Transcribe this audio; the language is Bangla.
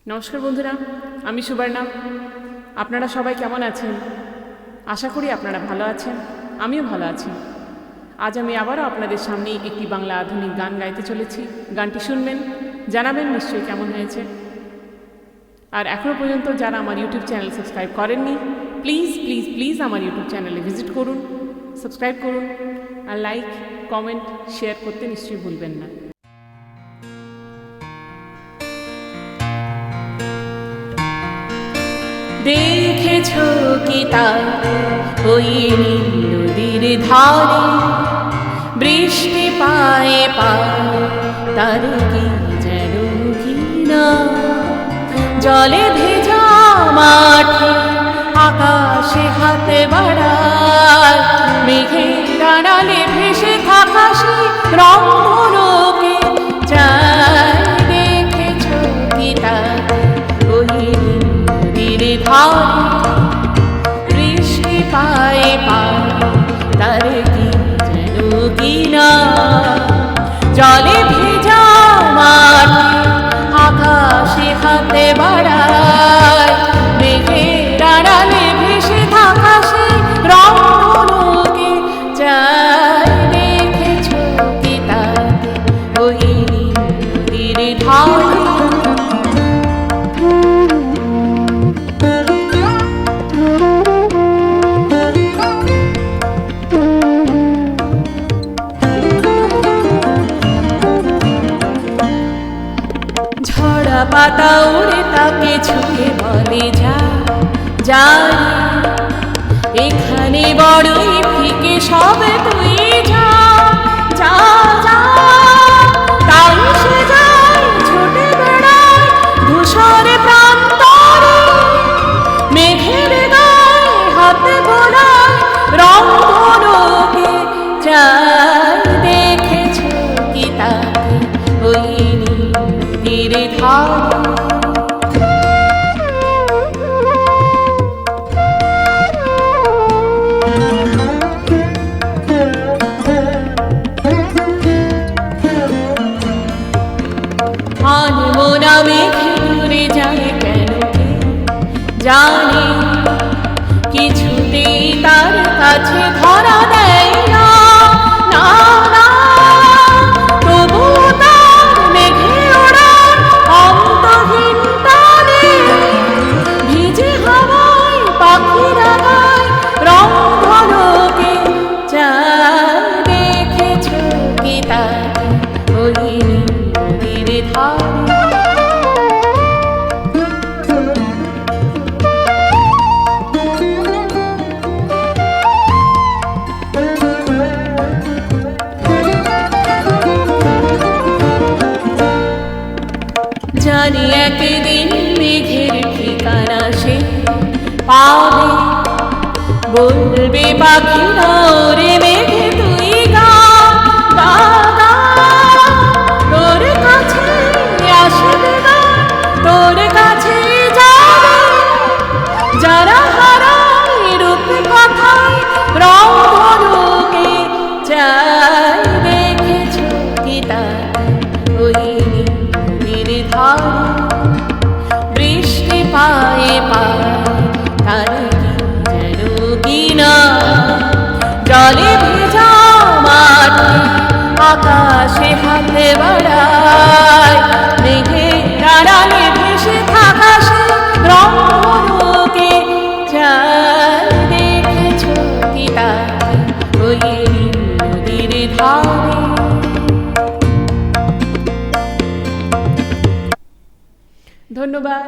নমস্কার বন্ধুরা, আমি সুবর্ণা। আপনারা সবাই কেমন আছেন? আশা করি আপনারা ভালো আছেন, আমিও ভালো আছি। আজ আমি আবারও আপনাদের সামনে একটি বাংলা আধুনিক গান গাইতে চলেছি। গানটি শুনবেন, জানাবেন নিশ্চয়ই কেমন হয়েছে। আর এখনও পর্যন্ত যারা আমার ইউটিউব চ্যানেল সাবস্ক্রাইব করেননি, প্লিজ প্লিজ প্লিজ আমার ইউটিউব চ্যানেলে ভিজিট করুন, সাবস্ক্রাইব করুন, আর লাইক, কমেন্ট, শেয়ার করতে নিশ্চয়ই ভুলবেন না। দেখেছো কি তার ওই নীল নদীর ধারে বৃষ্টি পায়ে পায়, তার কি যেন ঘৃণা। জলে ভেজা মাঠে আকাশে হাতে বাড়ায়, মেঘের আড়ালে ভেসে থাকা সে রংধনুকে চায়। দেখেছো কি তার ওই নীল ধারে বৃষ্টি পায়ে পায়, তার কি যেন ঘৃণা। জলে ভেজা মাঠে আকাশে হাতে বাড়ায়, মেঘের আড়ালে ভেসে থাকা সে রংধনুকে চায়। দেখেছো কি তার ওই নদীর ধারে। ঝরা পাতা উড়ে তাকে ছুঁয়ে বলে যা জানি, এখানে বড়ই ফিকে সবে তুই যা যা যা। তাই সে যায় ছুটে বেড়ায় ধূসর প্রান্তরে, মেঘের গায়ে হাতে বোলায় রংধনুকে চায়। দেখেছো কি তাকে ওই নীল ধারে। আনমনা মেঘে দূরে যায় কেন কে জানে, কিছুতেই তার কাছে ধরা দেয় না না না। তবু তার মেঘে ওড়ার অন্তহীন টানে, ভিজে হাওয়ায় পাখিরা গায় রংধনুকে চায়। দেখেছো কি তাকে ওই নদীর ধারে। জানি একদিন মেঘের ঠিকানা সে পাবে, বলবে পাখিরা ওরে মেঘে তুই গা গা গা। তোর কাছে আসবে না, তোর কাছে যাবে যারা হারায় রূপ কথায় রংধনুকে চায়। দেখেছো কি তার ওই নদীর ধারে বৃষ্টি পায়ে পায়, তার কি যেন ঘৃণা। জলে ভেজা মাঠে আকাশে হাতে বাড়ায়, মেঘের আড়ালে ভেসে থাকা সে রংধনুকে চায়। দেখেছো কি তাকে ওই নদীর ধারে। ধন্যবাদ।